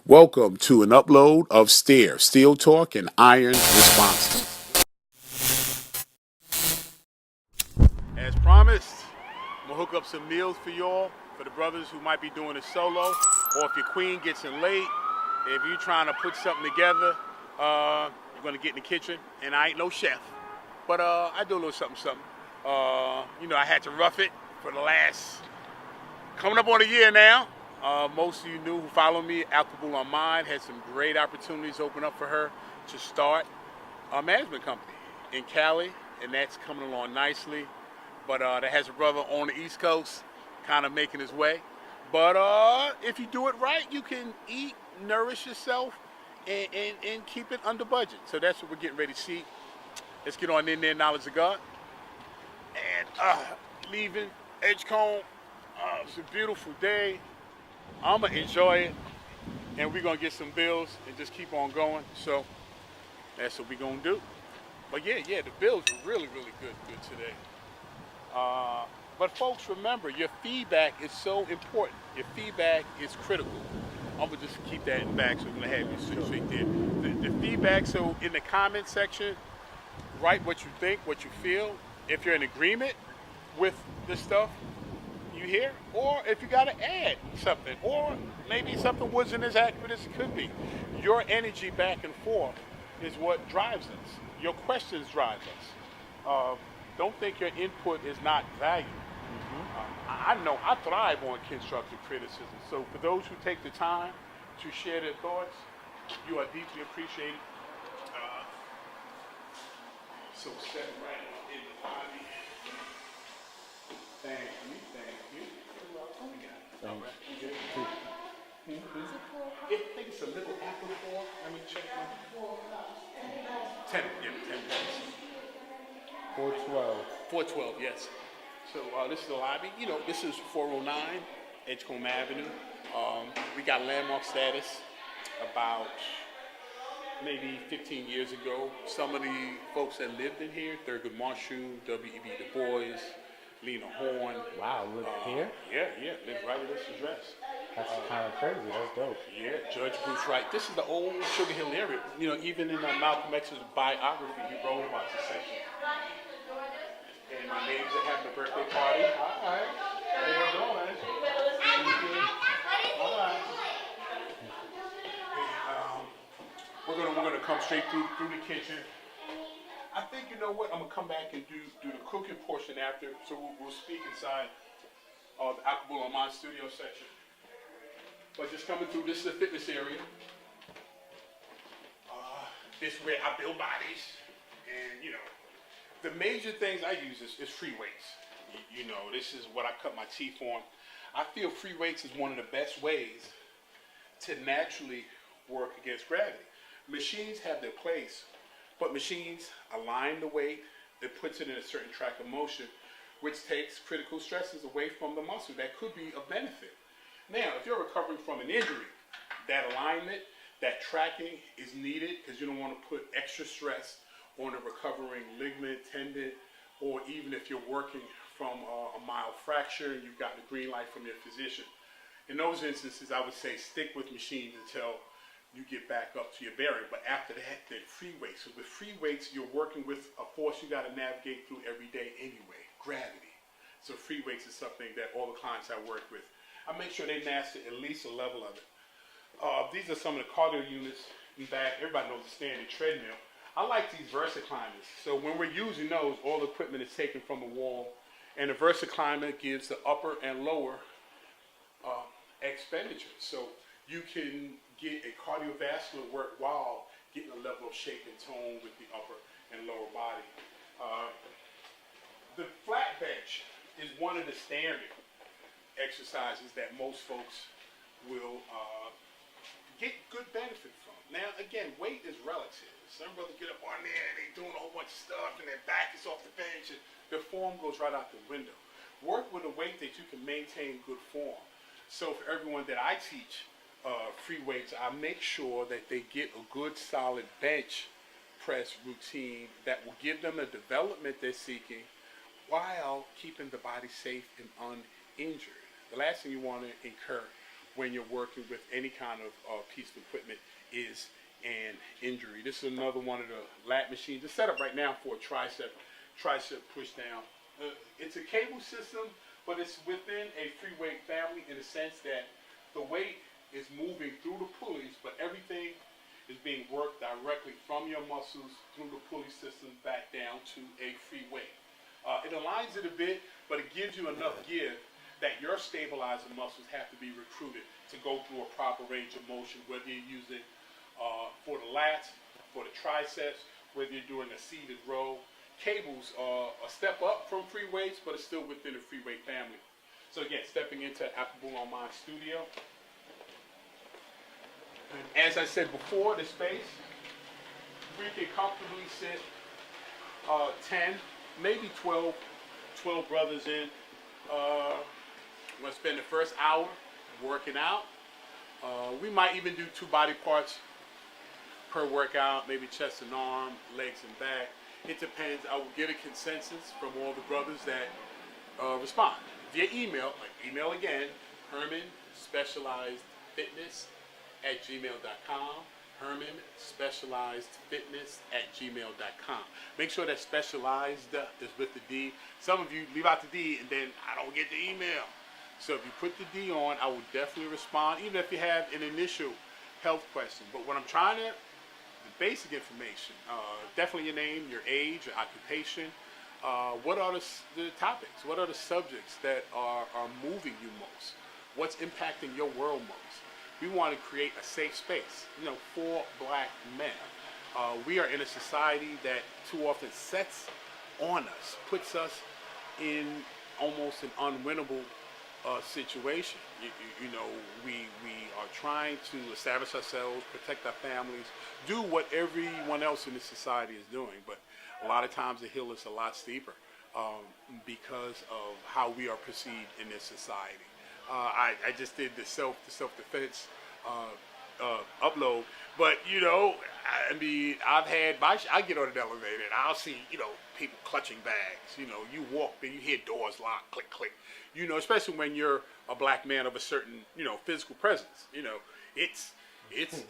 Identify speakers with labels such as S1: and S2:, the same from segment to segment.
S1: Welcome to an upload of Steel Talk and Iron Responses. As promised, I'm going to hook up some meals for y'all, for the brothers who might be doing it solo, or if your queen gets in late, if you're trying to put something together, you're going to get in the kitchen, and I ain't no chef, but I do a little something. I had to rough it for the last, coming up on a year now. Most of you knew who follow me, Alcohol on Mind, had some great opportunities open up for her to start a management company in Cali, and that's coming along nicely. But that has a brother on the East Coast kind of making his way. But if you do it right, you can eat, nourish yourself, and keep it under budget. So that's what we're getting ready to see. Let's get on in there, knowledge of God. And leaving Edgecombe, it's a beautiful day. I'm going to enjoy it, and we're going to get some bills and just keep on going. So that's what we're going to do. But yeah, the bills are really good today. But folks, remember, your feedback is so important. Your feedback is critical. I'm going to just keep that in back, so I'm going to have you straight there. The feedback, so in the comment section, write what you think, what you feel. If you're in agreement with the stuff you hear, or if you got to add something, or maybe something wasn't as accurate as it could be. Your energy back and forth is what drives us. Your questions drive us. Don't think your input is not valued. I know I thrive on constructive criticism. So for those who take the time to share their thoughts, you are deeply appreciated. So step right in the body. Thank you. All right. Good. I think it's a little after 4. Let me check. 10 minutes.
S2: 412.
S1: 412, yes. So this is the lobby. This is 409 Edgecombe Avenue. We got landmark status about maybe 15 years ago. Some of the folks that lived in here, Thurgood Marshall, W.E.B. Du Bois, Lena Horne.
S2: Wow, look here?
S1: Yeah, lived right at this address.
S2: That's kind of crazy. That's dope.
S1: Yeah, Judge Bruce Wright. This is the old Sugar Hill area. Even in Malcolm X's biography, he wrote about this section. And my neighbors are having a birthday party. All right. How you doing? All right. And, we're gonna come straight through the kitchen. I think you know what? I'm gonna come back and do the cooking portion after. So we'll speak inside the Alcohol on Mind studio section. But just coming through, this is the fitness area. This is where I build bodies, and the major things I use is free weights. This is what I cut my teeth on. I feel free weights is one of the best ways to naturally work against gravity. Machines have their place, but machines align the weight, it puts it in a certain track of motion, which takes critical stresses away from the muscle that could be of benefit. Now, if you're recovering from an injury, that alignment, that tracking is needed because you don't want to put extra stress on a recovering ligament, tendon, or even if you're working from a mild fracture and you've got the green light from your physician. In those instances, I would say stick with machines until you get back up to your bearing. But after that, then free weights. So with free weights, you're working with a force you got to navigate through every day anyway, gravity. So free weights is something that all the clients I work with, I make sure they master at least a level of it. These are some of the cardio units in back. Everybody knows the standing treadmill. I like these VersaClimbers. So when we're using those, all the equipment is taken from the wall, and the VersaClimber gives the upper and lower expenditure. So you can get a cardiovascular work while getting a level of shape and tone with the upper and lower body. The flat bench is one of the standard exercises that most folks will get good benefit from. Now, again, weight is relative. Some brothers get up on there and they doing a whole bunch of stuff and their back is off the bench and their form goes right out the window. Work with a weight that you can maintain good form. So for everyone that I teach free weights, I make sure that they get a good solid bench press routine that will give them the development they're seeking while keeping the body safe and uninjured. The last thing you want to incur when you're working with any kind of piece of equipment is an injury. This is another one of the lat machines. It's set up right now for a tricep push down. It's a cable system, but it's within a free weight family in the sense that the weight is moving through the pulleys, but everything is being worked directly from your muscles through the pulley system back down to a free weight. It aligns it a bit, but it gives you enough give that your stabilizer muscles have to be recruited to go through a proper range of motion, whether you're using for the lats, for the triceps, whether you're doing a seated row. Cables are a step up from free weights, but it's still within the free weight family. So again, stepping into Applicable on My studio. As I said before, the space, we can comfortably sit 10, maybe 12 brothers in. We're going to spend the first hour working out. We might even do 2 body parts per workout, maybe chest and arm, legs and back. It depends. I will get a consensus from all the brothers that respond via email. Email again, hermanspecializedfitness@gmail.com. hermanspecializedfitness@gmail.com. Make sure that specialized is with the D. Some of you leave out the D and then I don't get the email. So if you put the D on, I will definitely respond, even if you have an initial health question. But what I'm trying to, the basic information, definitely your name, your age, your occupation, what are the topics, what are the subjects that are moving you most, what's impacting your world most. We want to create a safe space, for black men. We are in a society that too often sets on us, puts us in almost an unwinnable situation. We are trying to establish ourselves, protect our families, do what everyone else in this society is doing. But a lot of times the hill is a lot steeper because of how we are perceived in this society. I just did the self-defense upload, but I get on an elevator and I'll see people clutching bags. You walk and you hear doors lock, click click. Especially when you're a black man of a certain physical presence. It's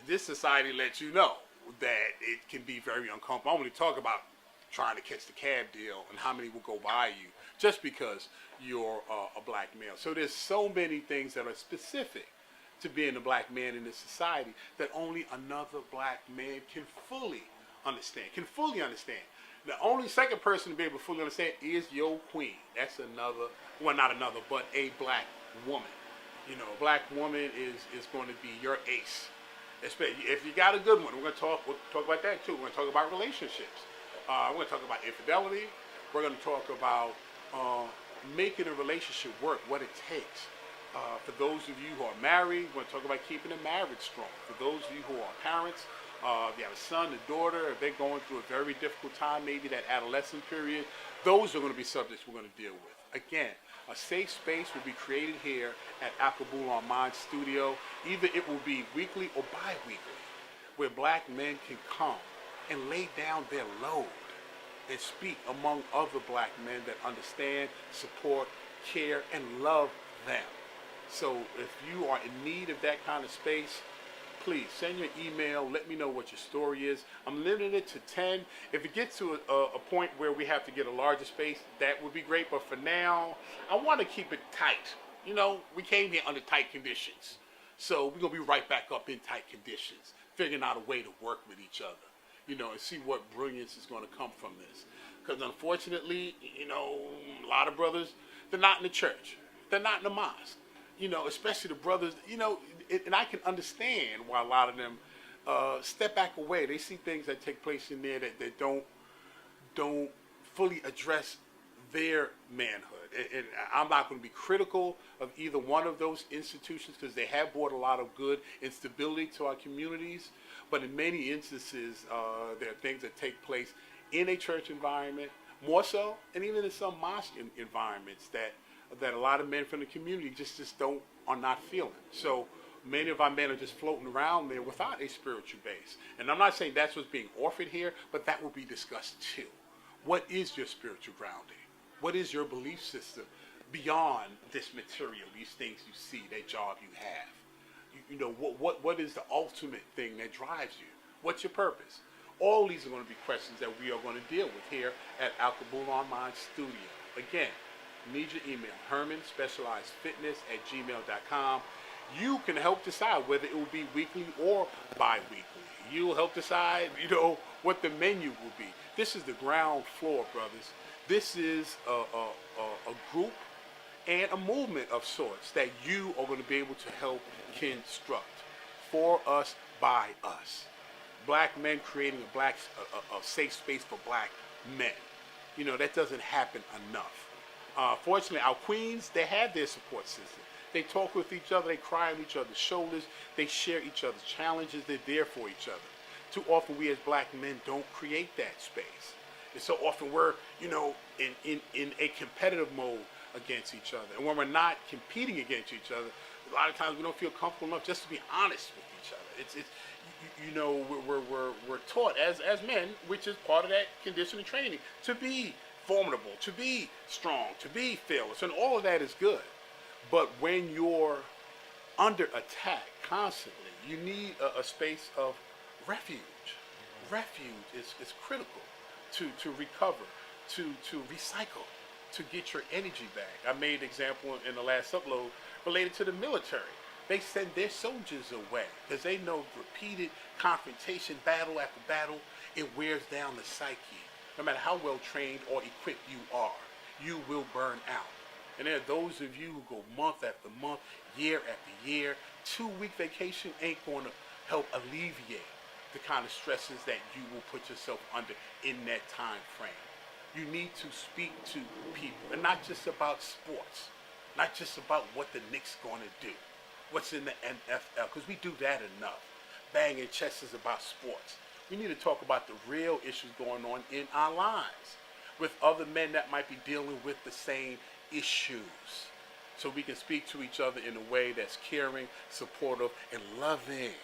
S1: this society lets you know that it can be very uncomfortable. I want to talk about trying to catch the cab deal and how many will go by you just because you're a black male. So there's so many things that are specific to being a black man in this society that only another black man can fully understand. The only second person to be able to fully understand is your queen. That's another, well, not another, but a black woman. A black woman is going to be your ace. Especially if you got a good one. We'll talk about that too. We're going to talk about relationships. We're going to talk about infidelity. We're going to talk about making a relationship work, what it takes. For those of you who are married, we're going to talk about keeping a marriage strong. For those of you who are parents, if you have a son, a daughter, if they're going through a very difficult time, maybe that adolescent period, those are going to be subjects we're going to deal with. Again, a safe space will be created here at Applicable on My studio. Either it will be weekly or bi-weekly, where black men can come and lay down their load and speak among other black men that understand, support, care, and love them. So if you are in need of that kind of space, please send your email. Let me know what your story is. I'm limiting it to 10. If it gets to a point where we have to get a larger space, that would be great. But for now, I want to keep it tight. We came here under tight conditions. So we're going to be right back up in tight conditions, figuring out a way to work with each other, and see what brilliance is going to come from this. Because unfortunately, a lot of brothers, they're not in the church. They're not in the mosque. Especially the brothers, and I can understand why a lot of them step back away. They see things that take place in there that don't fully address their manhood. And I'm not going to be critical of either one of those institutions because they have brought a lot of good and stability to our communities. But in many instances, there are things that take place in a church environment, more so, and even in some mosque environments that a lot of men from the community just are not feeling. So many of our men are just floating around there without a spiritual base. And I'm not saying that's what's being offered here, but that will be discussed too. What is your spiritual grounding? What is your belief system beyond this material, these things you see, that job you have? what is the ultimate thing that drives you? What's your purpose? All these are going to be questions that we are going to deal with here at Alkabul Online Studio. Again, need your email, hermanspecializedfitness@gmail.com. You can help decide whether it will be weekly or bi-weekly. You'll help decide, what the menu will be. This is the ground floor, brothers. This is a group and a movement of sorts that you are going to be able to help construct for us, by us. Black men creating a safe space for black men. That doesn't happen enough. Fortunately, our queens, they have their support system. They talk with each other, they cry on each other's shoulders, they share each other's challenges, they're there for each other. Too often we as black men don't create that space. And so often we're, in a competitive mode against each other. And when we're not competing against each other, a lot of times we don't feel comfortable enough just to be honest with each other. We're taught as men, which is part of that conditioning training, to be formidable, to be strong, to be fearless, and all of that is good. But when you're under attack constantly, you need a space of refuge. Refuge is critical to recover, to recycle, to get your energy back. I made an example in the last upload related to the military. They send their soldiers away because they know repeated confrontation, battle after battle, it wears down the psyche. No matter how well trained or equipped you are, you will burn out. And there are those of you who go month after month, year after year. 2-week vacation ain't going to help alleviate the kind of stresses that you will put yourself under in that time frame. You need to speak to people, and not just about sports, not just about what the Knicks going to do, what's in the NFL, because we do that enough. Banging chests about sports. We need to talk about the real issues going on in our lives with other men that might be dealing with the same issues, so we can speak to each other in a way that's caring, supportive, and loving.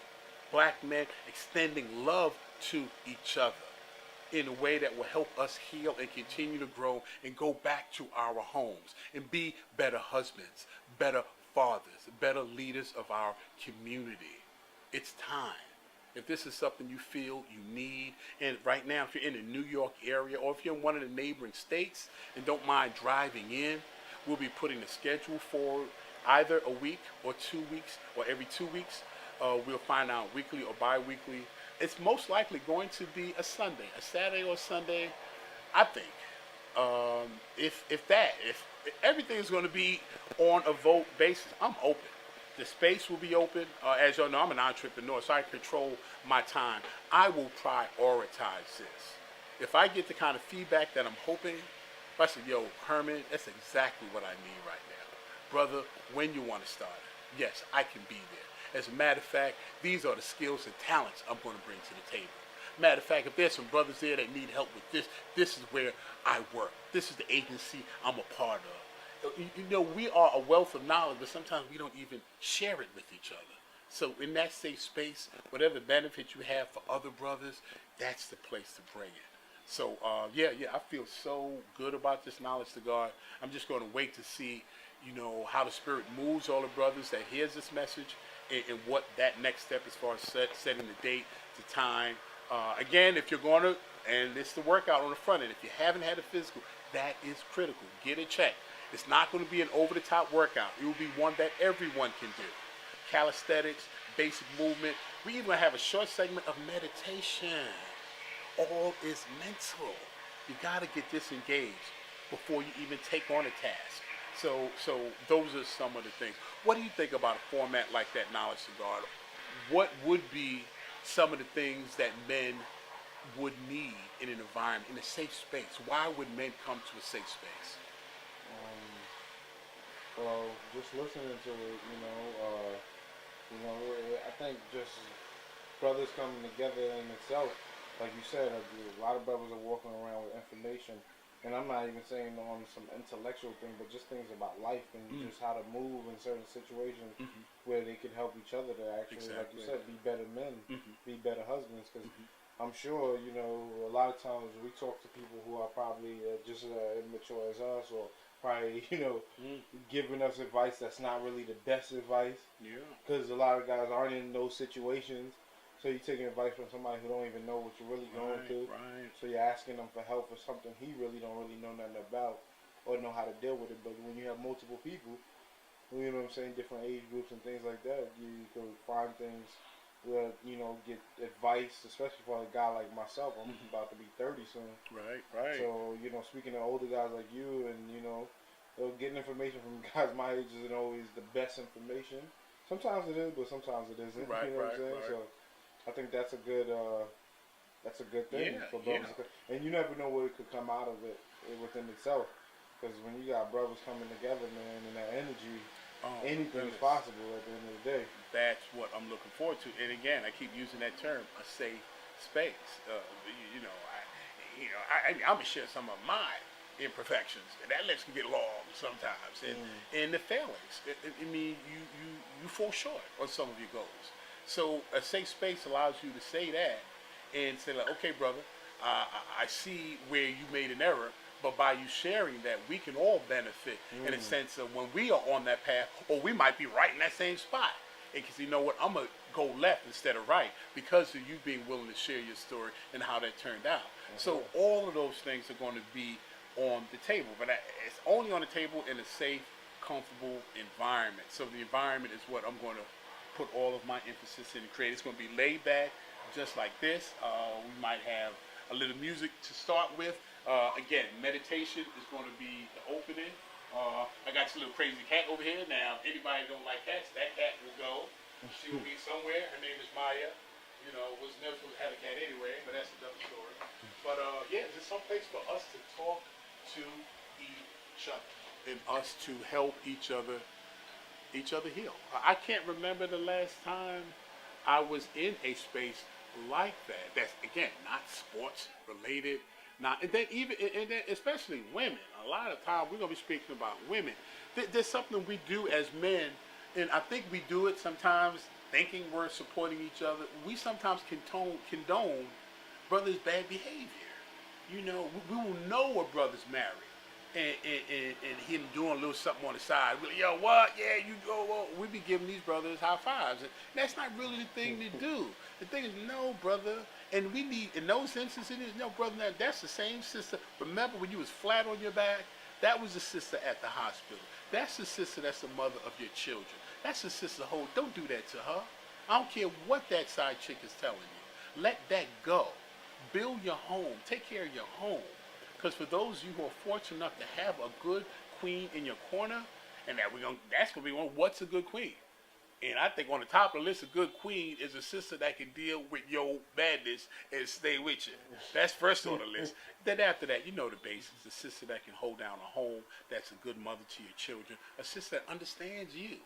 S1: Black men extending love to each other in a way that will help us heal and continue to grow and go back to our homes and be better husbands, better fathers, better leaders of our community. It's time. If this is something you feel you need, and right now if you're in the New York area or if you're in one of the neighboring states and don't mind driving in, we'll be putting the schedule for either a week or 2 weeks or every 2 weeks. We'll find out weekly or bi-weekly. It's most likely going to be a Sunday, a Saturday or Sunday, I think. If everything is going to be on a vote basis, I'm open. The space will be open. As y'all know, I'm an entrepreneur, so I control my time. I will prioritize this. If I get the kind of feedback that I'm hoping, if I say, yo, Herman, that's exactly what I need right now. Brother, when you want to start it, yes, I can be there. As a matter of fact, these are the skills and talents I'm going to bring to the table. Matter of fact, if there's some brothers there that need help with this, this is where I work. This is the agency I'm a part of. We are a wealth of knowledge, but sometimes we don't even share it with each other. So in that safe space, whatever benefit you have for other brothers, that's the place to bring it. So, I feel so good about this knowledge to God. I'm just going to wait to see, how the Spirit moves all the brothers that hears this message and what that next step as far as setting the date, the time. Again, if you're going to, and it's the workout on the front end, if you haven't had a physical, that is critical. Get it checked. It's not going to be an over-the-top workout. It will be one that everyone can do. Calisthenics, basic movement. We even have a short segment of meditation. All is mental. You got to get disengaged before you even take on a task. So those are some of the things. What do you think about a format like that, Knowledge to God? What would be some of the things that men would need in an environment, in a safe space? Why would men come to a safe space?
S2: Well, just listening to it, I think just brothers coming together in itself, like you said, a lot of brothers are walking around with information, and I'm not even saying on some intellectual thing, but just things about life and just how to move in certain situations where they can help each other to actually, like you said, be better men, be better husbands, because I'm sure, a lot of times we talk to people who are probably just as immature as us or probably,
S1: Mm.
S2: giving us advice that's not really the best advice.
S1: Yeah.
S2: Because a lot of guys aren't in those situations. So you're taking advice from somebody who don't even know what you're really going
S1: Right.
S2: through.
S1: Right.
S2: So you're asking them for help for something he really don't really know nothing about or know how to deal with it. But when you have multiple people, you know what I'm saying, different age groups and things like that, you can find things where, get advice, especially for a guy like myself. I'm
S1: Mm-hmm.
S2: about to be 30 soon.
S1: Right. Right.
S2: So, speaking to older guys like you and, getting information from guys my age isn't always the best information. Sometimes it is, but sometimes it isn't.
S1: Right.
S2: You know what I'm
S1: Right.
S2: saying?
S1: Right.
S2: So I think that's a good thing
S1: Yeah.
S2: for
S1: Yeah.
S2: brothers. And you never know what could come out of it within itself. Because when you got brothers coming together, man, and that energy,
S1: Oh my
S2: anything is
S1: goodness.
S2: possible at the end of the day.
S1: That's what I'm looking forward to. And again, I keep using that term, a safe space. I'm gonna share some of my imperfections, and that lets me get long sometimes, and the failings. I mean, you fall short on some of your goals. So a safe space allows you to say that and say like, okay, brother, I see where you made an error, but by you sharing that, we can all benefit in a sense of when we are on that path, or we might be right in that same spot. Because you know what, I'm gonna go left instead of right because of you being willing to share your story and how that turned out. So all of those things are going to be on the table, but it's only on the table in a safe, comfortable environment. So the environment is what I'm going to put all of my emphasis in and create. It's going to be laid back, just like this. We might have a little music to start with. Again, meditation is going to be the opening. I got this little crazy cat over here. Now, anybody don't like cats, that cat will go. She will be somewhere. Her name is Maya. Was never supposed to have a cat anyway, but that's another story. But yeah, there's some place for us to talk to each other and us to help each other heal. I can't remember the last time I was in a space like that. That's again not sports related, not and then even and then especially women. A lot of times we're gonna be speaking about women. There's something we do as men, and I think we do it sometimes thinking we're supporting each other. We sometimes condone brothers' bad behavior. We will know a brother's married. And him doing a little something on the side. Really, yo, what? Yeah, you go. Well, we be giving these brothers high fives. And that's not really the thing to do. The thing is, no, brother. And we need, in those instances, no, brother, that's the same sister. Remember when you was flat on your back? That was the sister at the hospital. That's the sister that's the mother of your children. That's the sister whole. Don't do that to her. I don't care what that side chick is telling you. Let that go. Build your home. Take care of your home. Because for those of you who are fortunate enough to have a good queen in your corner, and that's gonna be one. What's a good queen? And I think on the top of the list, a good queen is a sister that can deal with your badness and stay with you. That's first on the list. Then after that, you know the basics. A sister that can hold down a home, that's a good mother to your children. A sister that understands you.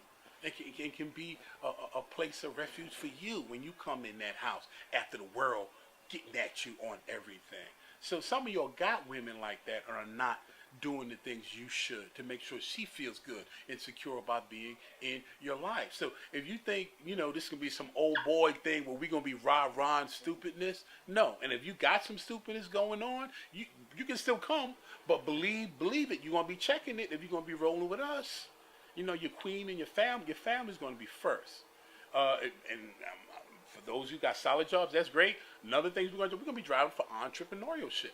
S1: It can be a place of refuge for you when you come in that house after the world getting at you on everything. So some of your got women like that are not doing the things you should to make sure she feels good and secure about being in your life. So if you think, this can be some old boy thing where we're going to be rah-rah and stupidness, no. And if you got some stupidness going on, you can still come, but believe it. You're going to be checking it if you're going to be rolling with us. Your queen and your family's going to be first. For those who got solid jobs, that's great. Another thing we're going to do, we're going to be driving for entrepreneurship.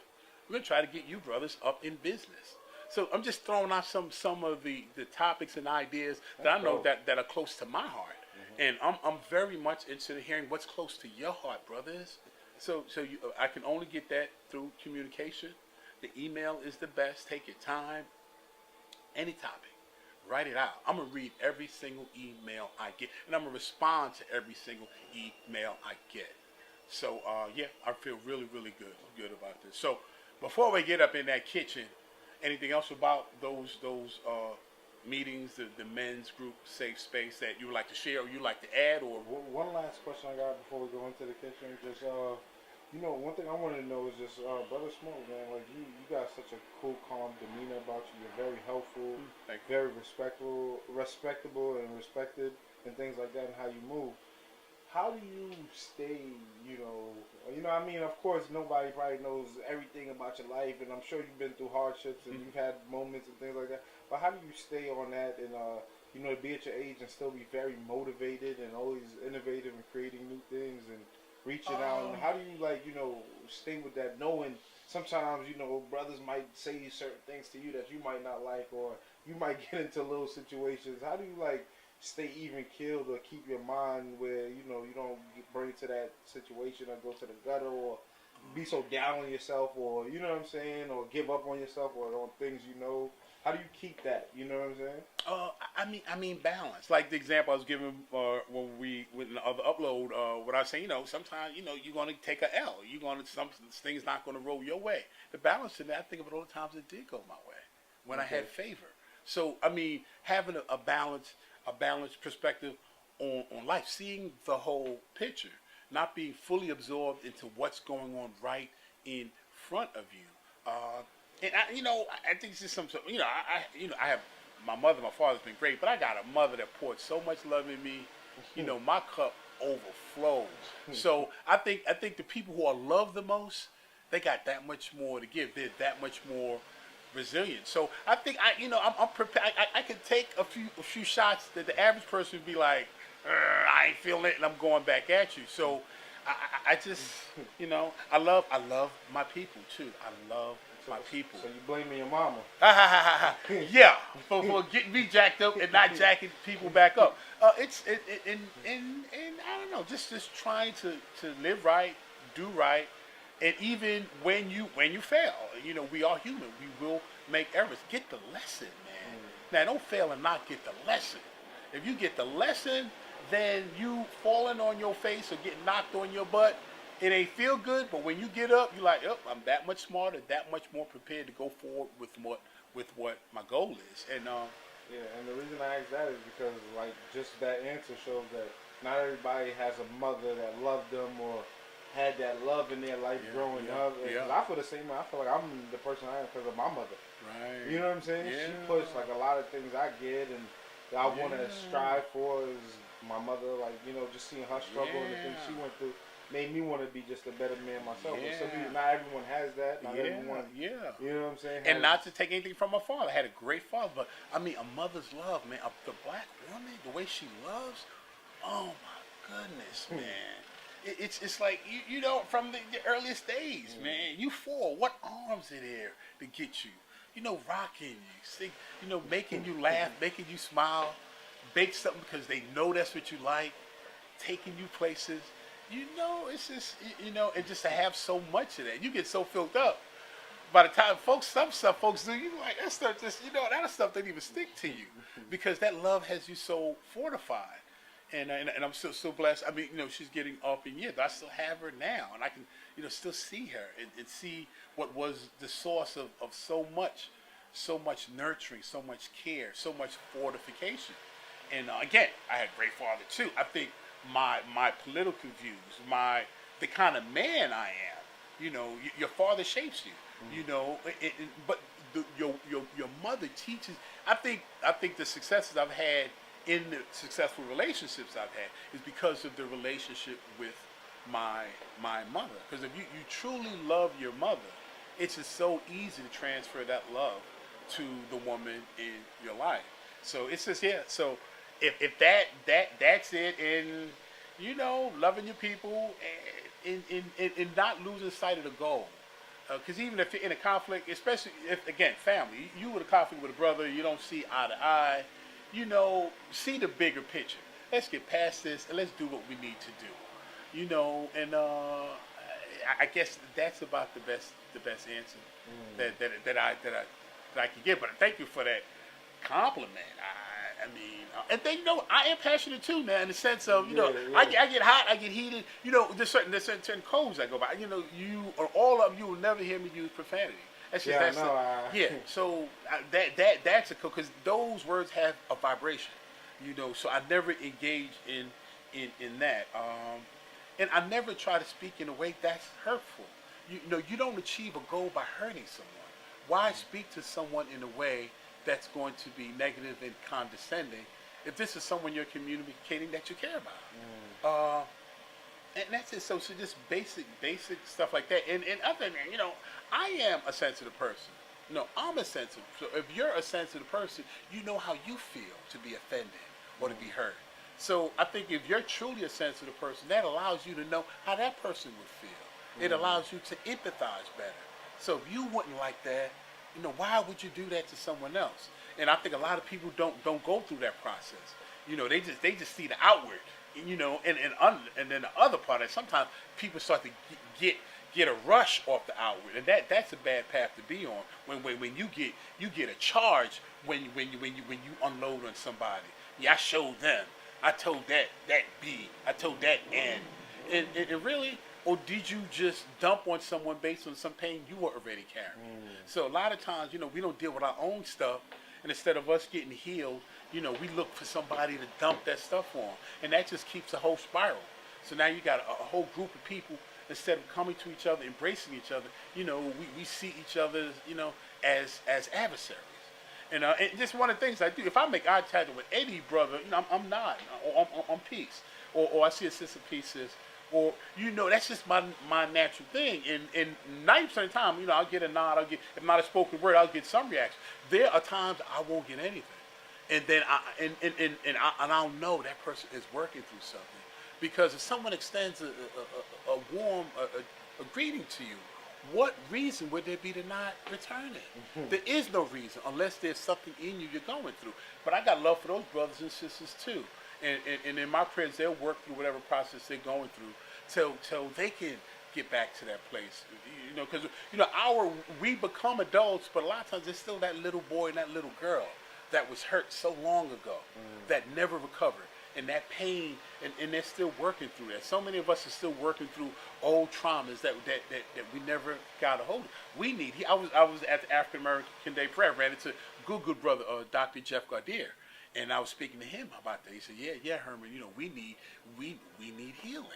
S1: We're going to try to get you brothers up in business. So I'm just throwing out some of the topics and ideas that I know that are close to my heart. And I'm very much interested in hearing what's close to your heart, brothers. So I can only get that through communication. The email is the best. Take your time. Any topic. Write it out. I'm going to read every single email I get, and I'm going to respond to every single email I get. So, yeah, I feel really, really good about this. So, before we get up in that kitchen, anything else about those meetings, the men's group safe space that you would like to share or you like to add? Or
S2: one last question I got before we go into the kitchen, just one thing I wanted to know is just Brother Smoke, man, like you got such a cool, calm demeanor about you. You're very helpful, very respectable and respected and things like that and how you move. how do you stay, I mean, of course, nobody probably knows everything about your life, and I'm sure you've been through hardships and you've had moments and things like that. But how do you stay on that and, be at your age and still be very motivated and always innovative and creating new things and reaching out? And how do you, stay with that, knowing sometimes, brothers might say certain things to you that you might not like, or you might get into little situations. How do you, stay even keeled or keep your mind where you don't bring it to that situation or go to the gutter or be so down on yourself, or you know what I'm saying, or give up on yourself or on things? How do you keep that? You know what I'm saying?
S1: I mean balance. Like the example I was giving when we with the other upload, what I was saying, sometimes you're going to take a L. Some things not going to roll your way. The balance in that, I think of it all the times it did go my way when I had favor. So I mean, having a balanced perspective on life, seeing the whole picture, not being fully absorbed into what's going on right in front of you. And I think it's just I have my mother, my father's been great, but I got a mother that poured so much love in me. My cup overflows. So I think the people who are loved the most, they got that much more to give. They're that much more resilient. So I think I'm prepared. I can take a few shots that the average person would be like, I ain't feeling it, and I'm going back at you. So I just I love my people too. I love my people.
S2: So you blaming your mama?
S1: Yeah, for getting me jacked up and not jacking people back up. It's and I don't know, just trying to live right, do right. And even when you fail, we are human. We will make errors. Get the lesson, man. Now, don't fail and not get the lesson. If you get the lesson, then you falling on your face or getting knocked on your butt, it ain't feel good. But when you get up, you're like, oh, I'm that much smarter, that much more prepared to go forward with what my goal is. And
S2: and the reason I ask that is because, just that answer shows that not everybody has a mother that loved them or had that love in their life growing up. And I feel the same way. I feel like I'm the person I am because of my mother.
S1: Right.
S2: You know what I'm saying?
S1: Yeah.
S2: She pushed a lot of things I get and that I want to strive for. Is my mother, just seeing her struggle and the things she went through made me want to be just a better man myself.
S1: Yeah.
S2: But not everyone has that. Not everyone. You know what I'm saying?
S1: And not to take anything from my father. I had a great father, but I mean, a mother's love, man. The black woman, the way she loves, oh my goodness, man. It's like from the earliest days, man. You fall, what arms are there to get you? Rocking you, sing, making you laugh, making you smile, bake something because they know that's what you like, taking you places. It's just and just to have so much of that, you get so filled up. By the time some stuff folks do, you like that stuff just that stuff doesn't even stick to you because that love has you so fortified. And I'm so blessed. I mean, she's getting up in years, but I still have her now, and I can, still see her and see what was the source of so much nurturing, so much care, so much fortification. And again, I had a great father too. I think my political views, the kind of man I am, your father shapes you, but your mother teaches. I think the successes I've had in the successful relationships I've had is because of the relationship with my mother. Because if you truly love your mother, it's just so easy to transfer that love to the woman in your life. So it's just So if that's it, and loving your people and not losing sight of the goal. Because even if you're in a conflict, especially if again family, you with a conflict with a brother, you don't see eye to eye. See the bigger picture. Let's get past this and let's do what we need to do. And I guess that's about the best answer that I can give. But thank you for that compliment. I mean, and then I am passionate too, man. In the sense of I get hot, I get heated. There's certain codes I go by. You or all of you will never hear me use profanity. That's just So that's a code because those words have a vibration. So I never engage in that. And I never try to speak in a way that's hurtful. You don't achieve a goal by hurting someone. Why speak to someone in a way that's going to be negative and condescending if this is someone you're communicating that you care about? that's it. So just basic stuff like that. And other than that, I am a sensitive person. No, I'm a sensitive. So if you're a sensitive person, you know how you feel to be offended or to be hurt. So I think if you're truly a sensitive person, that allows you to know how that person would feel. It allows you to empathize better. So if you wouldn't like that, why would you do that to someone else? And I think a lot of people don't go through that process. They just see the outward. And then the other part is sometimes people start to get a rush off the outward, and that's a bad path to be on. When you get a charge when you unload on somebody. Yeah, I showed them. I told that B. I told that N. And really, or did you just dump on someone based on some pain you were already carrying? So a lot of times, we don't deal with our own stuff, and instead of us getting healed, we look for somebody to dump that stuff on, and that just keeps a whole spiral. So now you got a whole group of people, instead of coming to each other, embracing each other, we see each other, as adversaries. And just one of the things I do, if I make eye contact with any brother, I'm nodding, or I'm peace, or I see a sister pieces, or that's just my natural thing. And 90% of the time, I'll get a nod, if not a spoken word, I'll get some reaction. There are times I won't get anything, and then I'll know that person is working through something. Because if someone extends a warm a greeting to you, what reason would there be to not return it? There is no reason unless there's something in you you're going through. But I got love for those brothers and sisters too. And in my prayers, they'll work through whatever process they're going through till they can get back to that place. Because we become adults, but a lot of times there's still that little boy and that little girl that was hurt so long ago that never recovered. And that pain, and they're still working through that. So many of us are still working through old traumas that we never got a hold of. I was at the African American Day prayer, ran into good brother, Dr. Jeff Gardere, and I was speaking to him about that. He said, "Yeah, Herman, we need healing."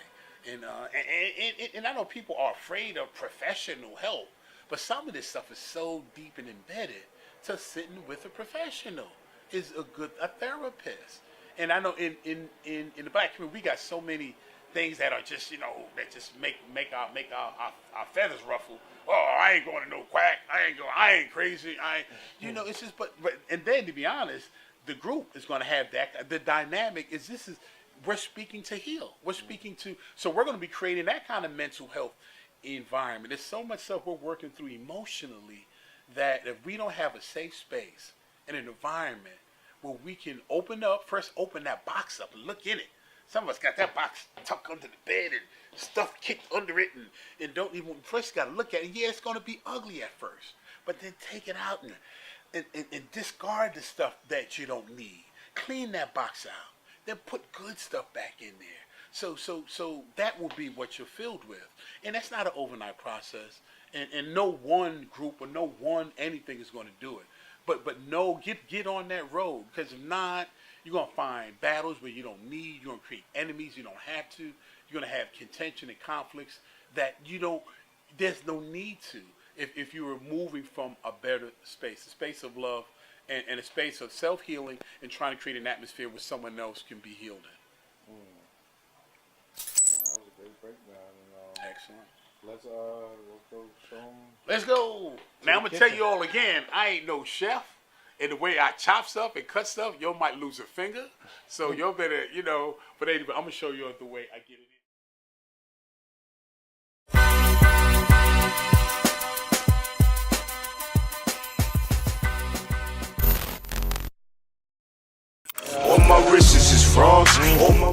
S1: And I know people are afraid of professional help, but some of this stuff is so deep and embedded. To sitting with a professional is a therapist. And I know in the black community, we got so many things that are just, that just make our feathers ruffle. Oh, I ain't going to no quack. I ain't crazy. It's just, but and then to be honest, the group is going to have that. The dynamic is we're speaking to heal. We're speaking to, so we're going to be creating that kind of mental health environment. There's so much stuff we're working through emotionally that if we don't have a safe space and an environment where we can open that box up and look in it. Some of us got that box tucked under the bed and stuff kicked under it and don't even, first got to look at it. Yeah, it's going to be ugly at first, but then take it out and discard the stuff that you don't need. Clean that box out. Then put good stuff back in there. So that will be what you're filled with. And that's not an overnight process. And no one group or no one anything is going to do it. But no, get on that road, because if not, you're going to find battles where you don't need. You're going to create enemies you don't have to. You're going to have contention and conflicts that there's no need to if you were moving from a better space, a space of love and a space of self-healing and trying to create an atmosphere where someone else can be healed in.
S2: That was a great breakdown.
S1: Excellent.
S2: Let's go show them.
S1: Let's go. Now I'm gonna tell you all again, I ain't no chef. And the way I chop stuff and cut stuff, you might lose a finger. So you better, but anyway, I'm gonna show you the way I get it in.
S3: All my wrists is frogs. All my